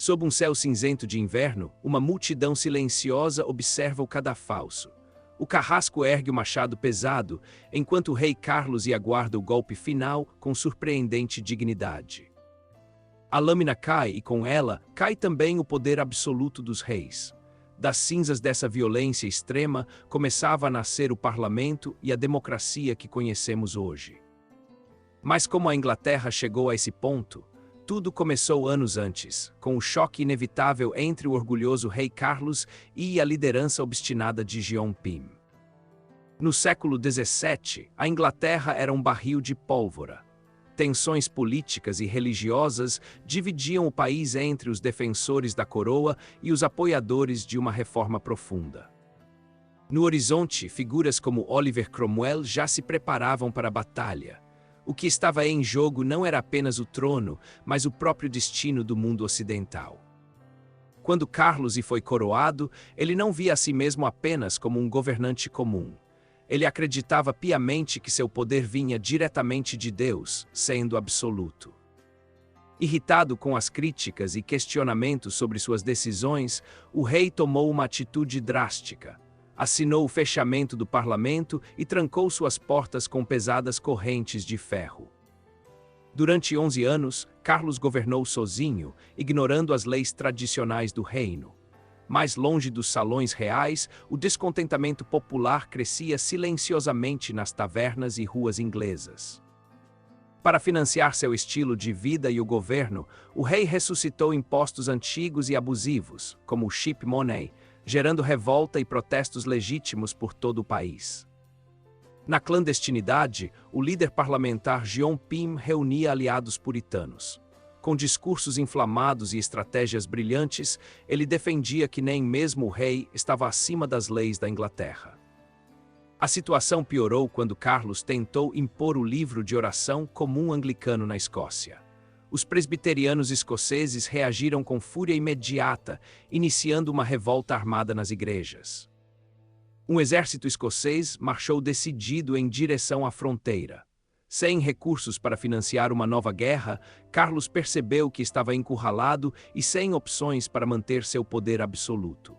Sob um céu cinzento de inverno, uma multidão silenciosa observa o cadafalso. O carrasco ergue o machado pesado, enquanto o rei Carlos aguarda o golpe final com surpreendente dignidade. A lâmina cai e, com ela, cai também o poder absoluto dos reis. Das cinzas dessa violência extrema, começava a nascer o parlamento e a democracia que conhecemos hoje. Mas como a Inglaterra chegou a esse ponto, tudo começou anos antes, com o choque inevitável entre o orgulhoso rei Carlos e a liderança obstinada de Jean Pim. No século XVII, a Inglaterra era um barril de pólvora. Tensões políticas e religiosas dividiam o país entre os defensores da coroa e os apoiadores de uma reforma profunda. No horizonte, figuras como Oliver Cromwell já se preparavam para a batalha. O que estava em jogo não era apenas o trono, mas o próprio destino do mundo ocidental. Quando Carlos foi coroado, ele não via a si mesmo apenas como um governante comum. Ele acreditava piamente que seu poder vinha diretamente de Deus, sendo absoluto. Irritado com as críticas e questionamentos sobre suas decisões, o rei tomou uma atitude drástica. Assinou o fechamento do parlamento e trancou suas portas com pesadas correntes de ferro. Durante 11 anos, Carlos governou sozinho, ignorando as leis tradicionais do reino. Mais longe dos salões reais, o descontentamento popular crescia silenciosamente nas tavernas e ruas inglesas. Para financiar seu estilo de vida e o governo, o rei ressuscitou impostos antigos e abusivos, como o ship money, gerando revolta e protestos legítimos por todo o país. Na clandestinidade, o líder parlamentar Jean Pim reunia aliados puritanos. Com discursos inflamados e estratégias brilhantes, ele defendia que nem mesmo o rei estava acima das leis da Inglaterra. A situação piorou quando Carlos tentou impor o livro de oração comum anglicano na Escócia. Os presbiterianos escoceses reagiram com fúria imediata, iniciando uma revolta armada nas igrejas. Um exército escocês marchou decidido em direção à fronteira. Sem recursos para financiar uma nova guerra, Carlos percebeu que estava encurralado e sem opções para manter seu poder absoluto.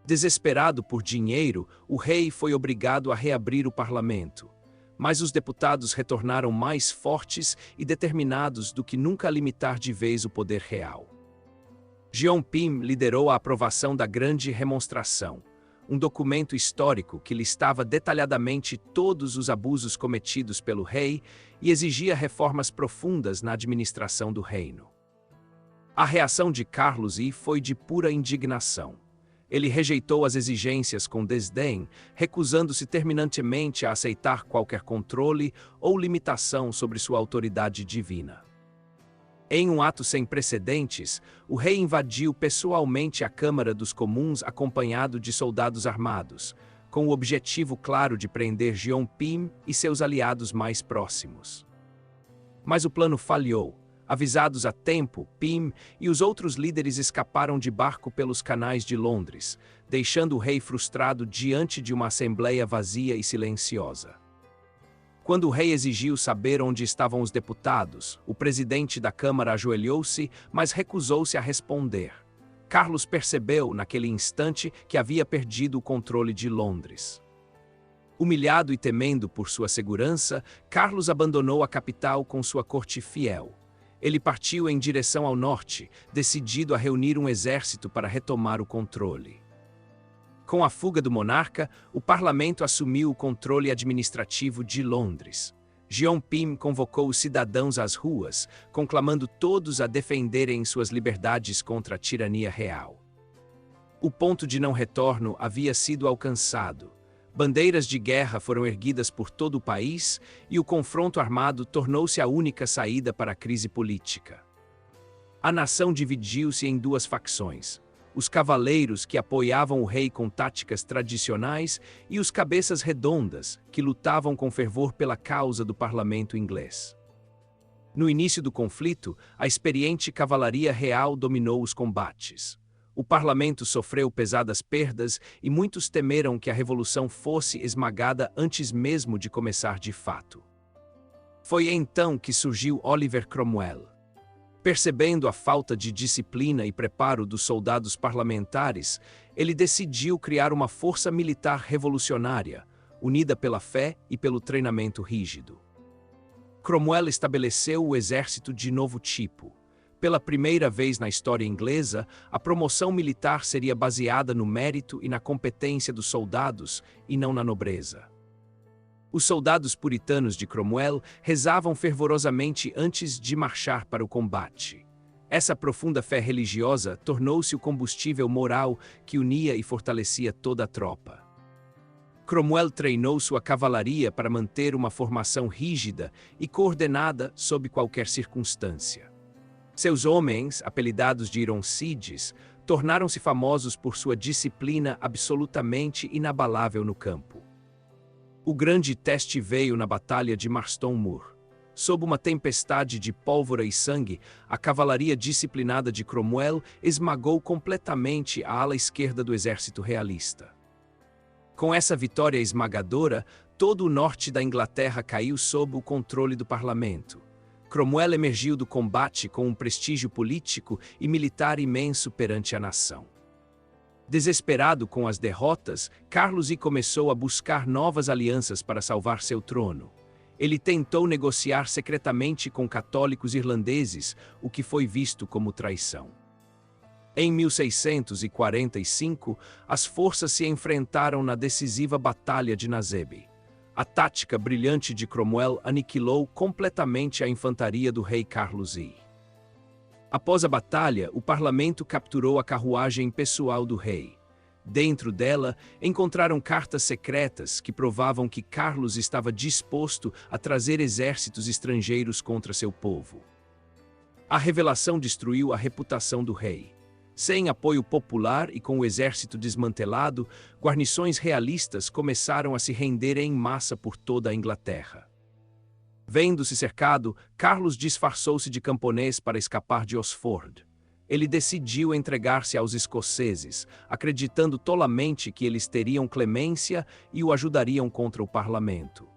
Desesperado por dinheiro, o rei foi obrigado a reabrir o parlamento. Mas os deputados retornaram mais fortes e determinados do que nunca a limitar de vez o poder real. Jean Pim liderou a aprovação da Grande Remonstração, um documento histórico que listava detalhadamente todos os abusos cometidos pelo rei e exigia reformas profundas na administração do reino. A reação de Carlos foi de pura indignação. Ele rejeitou as exigências com desdém, recusando-se terminantemente a aceitar qualquer controle ou limitação sobre sua autoridade divina. Em um ato sem precedentes, o rei invadiu pessoalmente a Câmara dos Comuns acompanhado de soldados armados, com o objetivo claro de prender Jean Pim e seus aliados mais próximos. Mas o plano falhou. Avisados a tempo, Pim e os outros líderes escaparam de barco pelos canais de Londres, deixando o rei frustrado diante de uma assembleia vazia e silenciosa. Quando o rei exigiu saber onde estavam os deputados, o presidente da Câmara ajoelhou-se, mas recusou-se a responder. Carlos percebeu, naquele instante, que havia perdido o controle de Londres. Humilhado e temendo por sua segurança, Carlos abandonou a capital com sua corte fiel. Ele partiu em direção ao norte, decidido a reunir um exército para retomar o controle. Com a fuga do monarca, o parlamento assumiu o controle administrativo de Londres. Jean Pim convocou os cidadãos às ruas, conclamando todos a defenderem suas liberdades contra a tirania real. O ponto de não retorno havia sido alcançado. Bandeiras de guerra foram erguidas por todo o país e o confronto armado tornou-se a única saída para a crise política. A nação dividiu-se em duas facções: os cavaleiros, que apoiavam o rei com táticas tradicionais, e os cabeças redondas, que lutavam com fervor pela causa do parlamento inglês. No início do conflito, a experiente cavalaria real dominou os combates. O parlamento sofreu pesadas perdas e muitos temeram que a revolução fosse esmagada antes mesmo de começar de fato. Foi então que surgiu Oliver Cromwell. Percebendo a falta de disciplina e preparo dos soldados parlamentares, ele decidiu criar uma força militar revolucionária, unida pela fé e pelo treinamento rígido. Cromwell estabeleceu o exército de novo tipo. Pela primeira vez na história inglesa, a promoção militar seria baseada no mérito e na competência dos soldados, e não na nobreza. Os soldados puritanos de Cromwell rezavam fervorosamente antes de marchar para o combate. Essa profunda fé religiosa tornou-se o combustível moral que unia e fortalecia toda a tropa. Cromwell treinou sua cavalaria para manter uma formação rígida e coordenada sob qualquer circunstância. Seus homens, apelidados de Ironcides, tornaram-se famosos por sua disciplina absolutamente inabalável no campo. O grande teste veio na Batalha de Marston Moor. Sob uma tempestade de pólvora e sangue, a cavalaria disciplinada de Cromwell esmagou completamente a ala esquerda do exército realista. Com essa vitória esmagadora, todo o norte da Inglaterra caiu sob o controle do parlamento. Cromwell emergiu do combate com um prestígio político e militar imenso perante a nação. Desesperado com as derrotas, Carlos I começou a buscar novas alianças para salvar seu trono. Ele tentou negociar secretamente com católicos irlandeses, o que foi visto como traição. Em 1645, as forças se enfrentaram na decisiva Batalha de Naseby. A tática brilhante de Cromwell aniquilou completamente a infantaria do rei Carlos I. Após a batalha, o parlamento capturou a carruagem pessoal do rei. Dentro dela, encontraram cartas secretas que provavam que Carlos estava disposto a trazer exércitos estrangeiros contra seu povo. A revelação destruiu a reputação do rei. Sem apoio popular e com o exército desmantelado, guarnições realistas começaram a se render em massa por toda a Inglaterra. Vendo-se cercado, Carlos disfarçou-se de camponês para escapar de Osford. Ele decidiu entregar-se aos escoceses, acreditando tolamente que eles teriam clemência e o ajudariam contra o parlamento.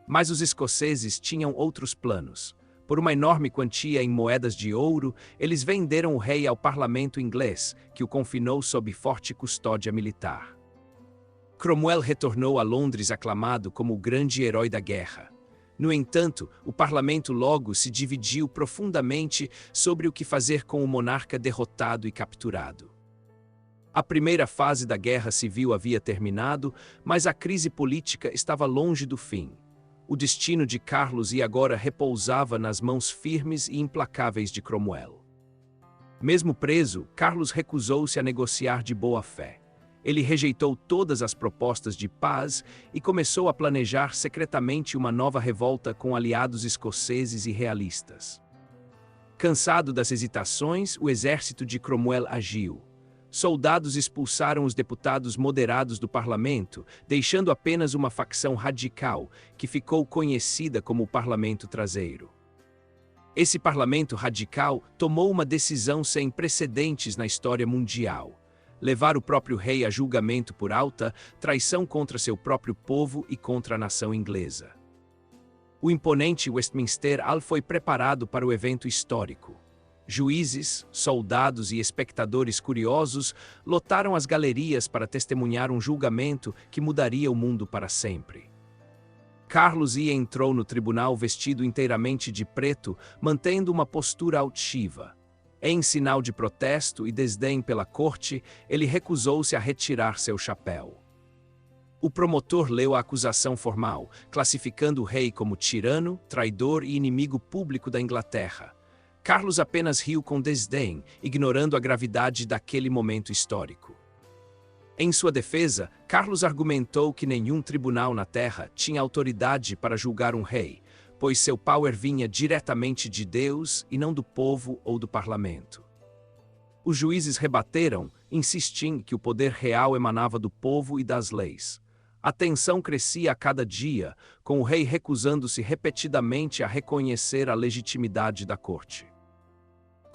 Mas os escoceses tinham outros planos. Por uma enorme quantia em moedas de ouro, eles venderam o rei ao parlamento inglês, que o confinou sob forte custódia militar. Cromwell retornou a Londres aclamado como o grande herói da guerra. No entanto, o parlamento logo se dividiu profundamente sobre o que fazer com o monarca derrotado e capturado. A primeira fase da guerra civil havia terminado, mas a crise política estava longe do fim. O destino de Carlos I agora repousava nas mãos firmes e implacáveis de Cromwell. Mesmo preso, Carlos recusou-se a negociar de boa fé. Ele rejeitou todas as propostas de paz e começou a planejar secretamente uma nova revolta com aliados escoceses e realistas. Cansado das hesitações, o exército de Cromwell agiu. Soldados expulsaram os deputados moderados do parlamento, deixando apenas uma facção radical, que ficou conhecida como o Parlamento Traseiro. Esse parlamento radical tomou uma decisão sem precedentes na história mundial: levar o próprio rei a julgamento por alta traição contra seu próprio povo e contra a nação inglesa. O imponente Westminster Hall foi preparado para o evento histórico. Juízes, soldados e espectadores curiosos lotaram as galerias para testemunhar um julgamento que mudaria o mundo para sempre. Carlos I entrou no tribunal vestido inteiramente de preto, mantendo uma postura altiva. Em sinal de protesto e desdém pela corte, ele recusou-se a retirar seu chapéu. O promotor leu a acusação formal, classificando o rei como tirano, traidor e inimigo público da Inglaterra. Carlos apenas riu com desdém, ignorando a gravidade daquele momento histórico. Em sua defesa, Carlos argumentou que nenhum tribunal na terra tinha autoridade para julgar um rei, pois seu poder vinha diretamente de Deus e não do povo ou do parlamento. Os juízes rebateram, insistindo que o poder real emanava do povo e das leis. A tensão crescia a cada dia, com o rei recusando-se repetidamente a reconhecer a legitimidade da corte.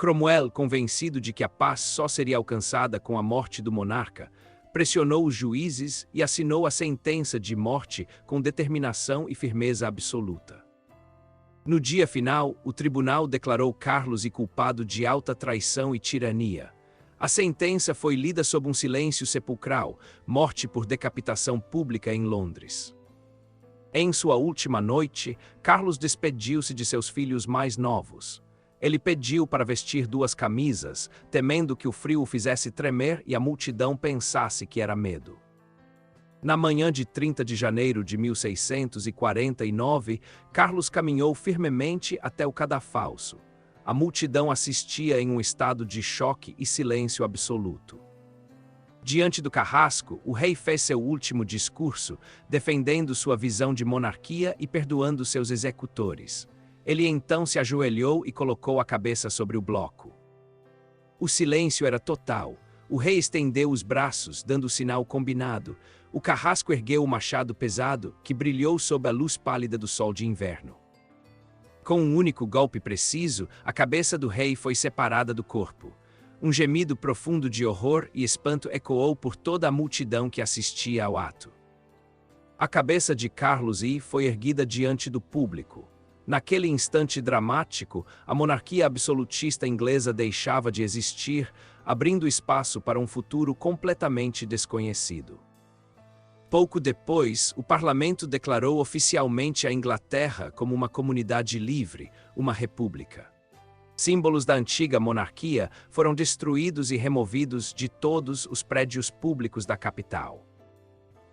Cromwell, convencido de que a paz só seria alcançada com a morte do monarca, pressionou os juízes e assinou a sentença de morte com determinação e firmeza absoluta. No dia final, o tribunal declarou Carlos culpado de alta traição e tirania. A sentença foi lida sob um silêncio sepulcral, morte por decapitação pública em Londres. Em sua última noite, Carlos despediu-se de seus filhos mais novos. Ele pediu para vestir 2 camisas, temendo que o frio o fizesse tremer e a multidão pensasse que era medo. Na manhã de 30 de janeiro de 1649, Carlos caminhou firmemente até o cadafalso. A multidão assistia em um estado de choque e silêncio absoluto. Diante do carrasco, o rei fez seu último discurso, defendendo sua visão de monarquia e perdoando seus executores. Ele então se ajoelhou e colocou a cabeça sobre o bloco. O silêncio era total. O rei estendeu os braços, dando o sinal combinado. O carrasco ergueu o machado pesado, que brilhou sob a luz pálida do sol de inverno. Com um único golpe preciso, a cabeça do rei foi separada do corpo. Um gemido profundo de horror e espanto ecoou por toda a multidão que assistia ao ato. A cabeça de Carlos I foi erguida diante do público. Naquele instante dramático, a monarquia absolutista inglesa deixava de existir, abrindo espaço para um futuro completamente desconhecido. Pouco depois, o parlamento declarou oficialmente a Inglaterra como uma comunidade livre, uma república. Símbolos da antiga monarquia foram destruídos e removidos de todos os prédios públicos da capital.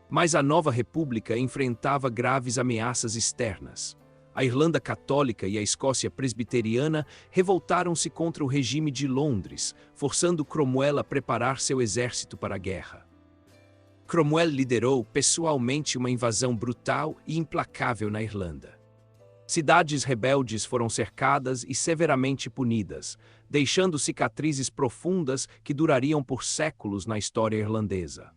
Mas a nova república enfrentava graves ameaças externas. A Irlanda Católica e a Escócia Presbiteriana revoltaram-se contra o regime de Londres, forçando Cromwell a preparar seu exército para a guerra. Cromwell liderou pessoalmente uma invasão brutal e implacável na Irlanda. Cidades rebeldes foram cercadas e severamente punidas, deixando cicatrizes profundas que durariam por séculos na história irlandesa.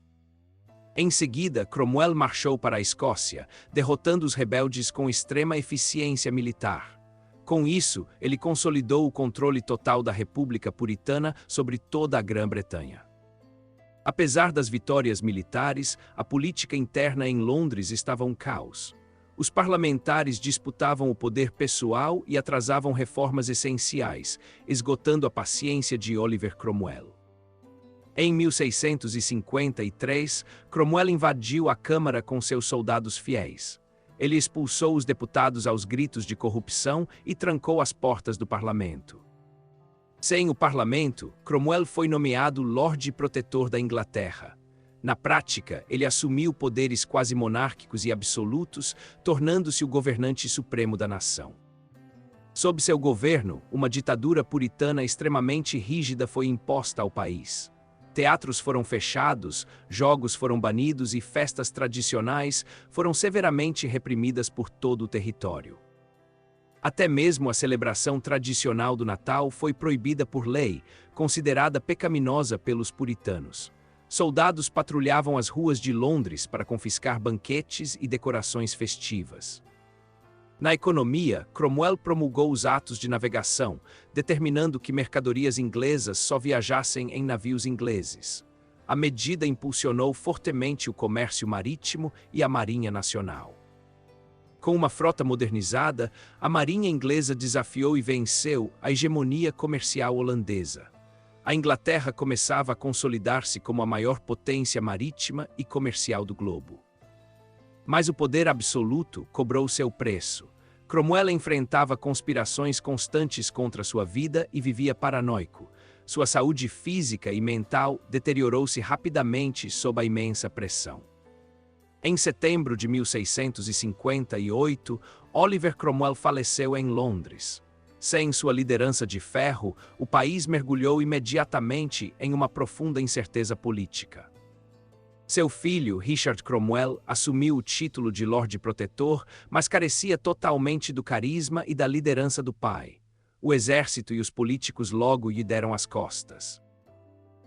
Em seguida, Cromwell marchou para a Escócia, derrotando os rebeldes com extrema eficiência militar. Com isso, ele consolidou o controle total da República Puritana sobre toda a Grã-Bretanha. Apesar das vitórias militares, a política interna em Londres estava um caos. Os parlamentares disputavam o poder pessoal e atrasavam reformas essenciais, esgotando a paciência de Oliver Cromwell. Em 1653, Cromwell invadiu a Câmara com seus soldados fiéis. Ele expulsou os deputados aos gritos de corrupção e trancou as portas do parlamento. Sem o parlamento, Cromwell foi nomeado Lorde Protetor da Inglaterra. Na prática, ele assumiu poderes quase monárquicos e absolutos, tornando-se o governante supremo da nação. Sob seu governo, uma ditadura puritana extremamente rígida foi imposta ao país. Teatros foram fechados, jogos foram banidos e festas tradicionais foram severamente reprimidas por todo o território. Até mesmo a celebração tradicional do Natal foi proibida por lei, considerada pecaminosa pelos puritanos. Soldados patrulhavam as ruas de Londres para confiscar banquetes e decorações festivas. Na economia, Cromwell promulgou os atos de navegação, determinando que mercadorias inglesas só viajassem em navios ingleses. A medida impulsionou fortemente o comércio marítimo e a Marinha Nacional. Com uma frota modernizada, a Marinha inglesa desafiou e venceu a hegemonia comercial holandesa. A Inglaterra começava a consolidar-se como a maior potência marítima e comercial do globo. Mas o poder absoluto cobrou seu preço. Cromwell enfrentava conspirações constantes contra sua vida e vivia paranoico. Sua saúde física e mental deteriorou-se rapidamente sob a imensa pressão. Em setembro de 1658, Oliver Cromwell faleceu em Londres. Sem sua liderança de ferro, o país mergulhou imediatamente em uma profunda incerteza política. Seu filho, Richard Cromwell, assumiu o título de Lorde Protetor, mas carecia totalmente do carisma e da liderança do pai. O exército e os políticos logo lhe deram as costas.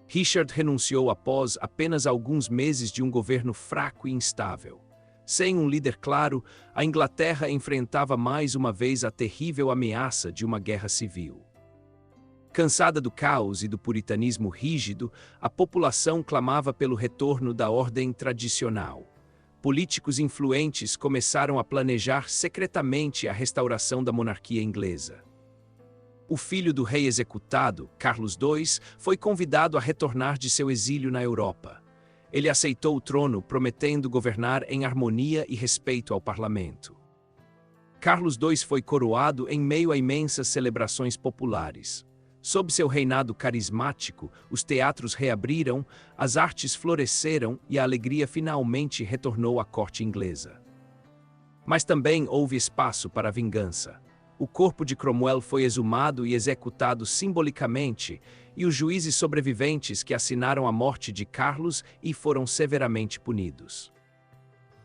Richard renunciou após apenas alguns meses de um governo fraco e instável. Sem um líder claro, a Inglaterra enfrentava mais uma vez a terrível ameaça de uma guerra civil. Cansada do caos e do puritanismo rígido, a população clamava pelo retorno da ordem tradicional. políticos influentes começaram a planejar secretamente a restauração da monarquia inglesa. O filho do rei executado, Carlos II, foi convidado a retornar de seu exílio na Europa. Ele aceitou o trono, prometendo governar em harmonia e respeito ao parlamento. Carlos II foi coroado em meio a imensas celebrações populares. Sob seu reinado carismático, os teatros reabriram, as artes floresceram e a alegria finalmente retornou à corte inglesa. Mas também houve espaço para a vingança. O corpo de Cromwell foi exumado e executado simbolicamente, e os juízes sobreviventes que assinaram a morte de Carlos foram severamente punidos.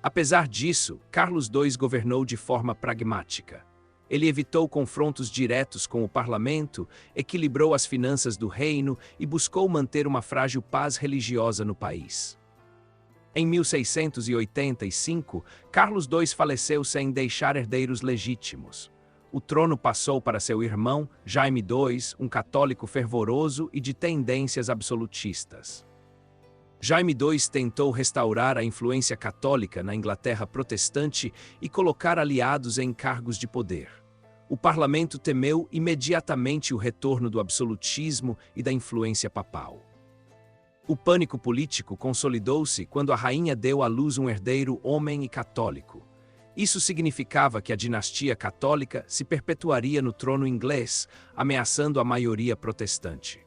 Apesar disso, Carlos II governou de forma pragmática. Ele evitou confrontos diretos com o parlamento, equilibrou as finanças do reino e buscou manter uma frágil paz religiosa no país. Em 1685, Carlos II faleceu sem deixar herdeiros legítimos. O trono passou para seu irmão, Jaime II, um católico fervoroso e de tendências absolutistas. Jaime II tentou restaurar a influência católica na Inglaterra protestante e colocar aliados em cargos de poder. O parlamento temeu imediatamente o retorno do absolutismo e da influência papal. O pânico político consolidou-se quando a rainha deu à luz um herdeiro homem e católico. Isso significava que a dinastia católica se perpetuaria no trono inglês, ameaçando a maioria protestante.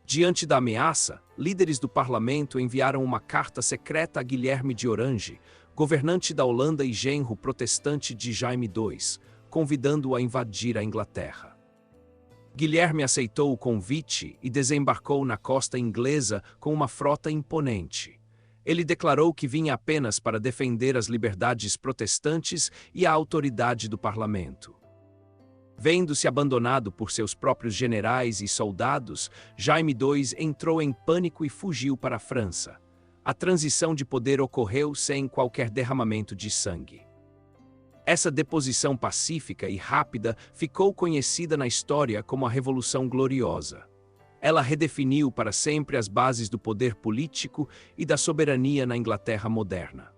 Diante da ameaça, líderes do parlamento enviaram uma carta secreta a Guilherme de Orange, governante da Holanda e genro protestante de Jaime II, convidando-o a invadir a Inglaterra. Guilherme aceitou o convite e desembarcou na costa inglesa com uma frota imponente. Ele declarou que vinha apenas para defender as liberdades protestantes e a autoridade do parlamento. Vendo-se abandonado por seus próprios generais e soldados, Jaime II entrou em pânico e fugiu para a França. A transição de poder ocorreu sem qualquer derramamento de sangue. Essa deposição pacífica e rápida ficou conhecida na história como a Revolução Gloriosa. Ela redefiniu para sempre as bases do poder político e da soberania na Inglaterra moderna.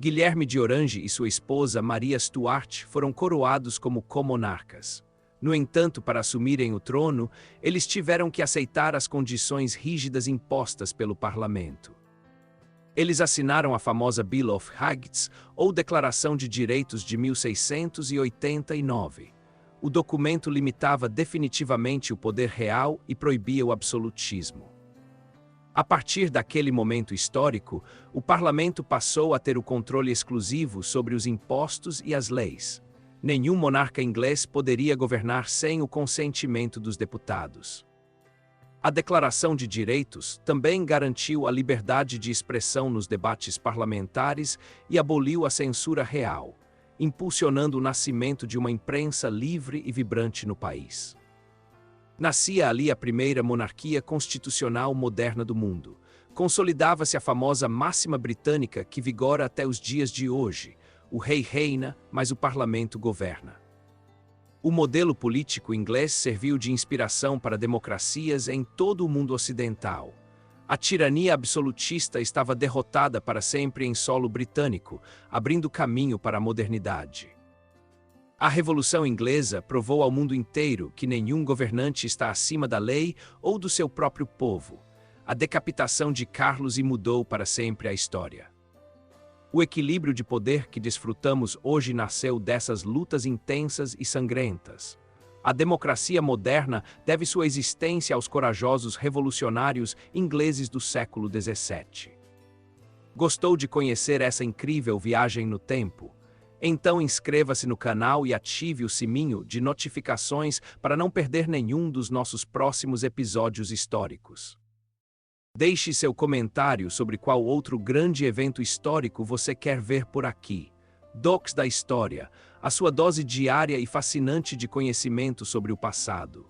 Guilherme de Orange e sua esposa Maria Stuart foram coroados como comonarcas. No entanto, para assumirem o trono, eles tiveram que aceitar as condições rígidas impostas pelo parlamento. Eles assinaram a famosa Bill of Rights, ou Declaração de Direitos de 1689. O documento limitava definitivamente o poder real e proibia o absolutismo. A partir daquele momento histórico, o parlamento passou a ter o controle exclusivo sobre os impostos e as leis. Nenhum monarca inglês poderia governar sem o consentimento dos deputados. A Declaração de Direitos também garantiu a liberdade de expressão nos debates parlamentares e aboliu a censura real, impulsionando o nascimento de uma imprensa livre e vibrante no país. Nascia ali a primeira monarquia constitucional moderna do mundo. Consolidava-se a famosa máxima britânica que vigora até os dias de hoje: o rei reina, mas o parlamento governa. O modelo político inglês serviu de inspiração para democracias em todo o mundo ocidental. A tirania absolutista estava derrotada para sempre em solo britânico, abrindo caminho para a modernidade. A Revolução Inglesa provou ao mundo inteiro que nenhum governante está acima da lei ou do seu próprio povo. A decapitação de Carlos mudou para sempre a história. O equilíbrio de poder que desfrutamos hoje nasceu dessas lutas intensas e sangrentas. A democracia moderna deve sua existência aos corajosos revolucionários ingleses do século XVII. Gostou de conhecer essa incrível viagem no tempo? Então inscreva-se no canal e ative o sininho de notificações para não perder nenhum dos nossos próximos episódios históricos. Deixe seu comentário sobre qual outro grande evento histórico você quer ver por aqui. Docs da História, a sua dose diária e fascinante de conhecimento sobre o passado.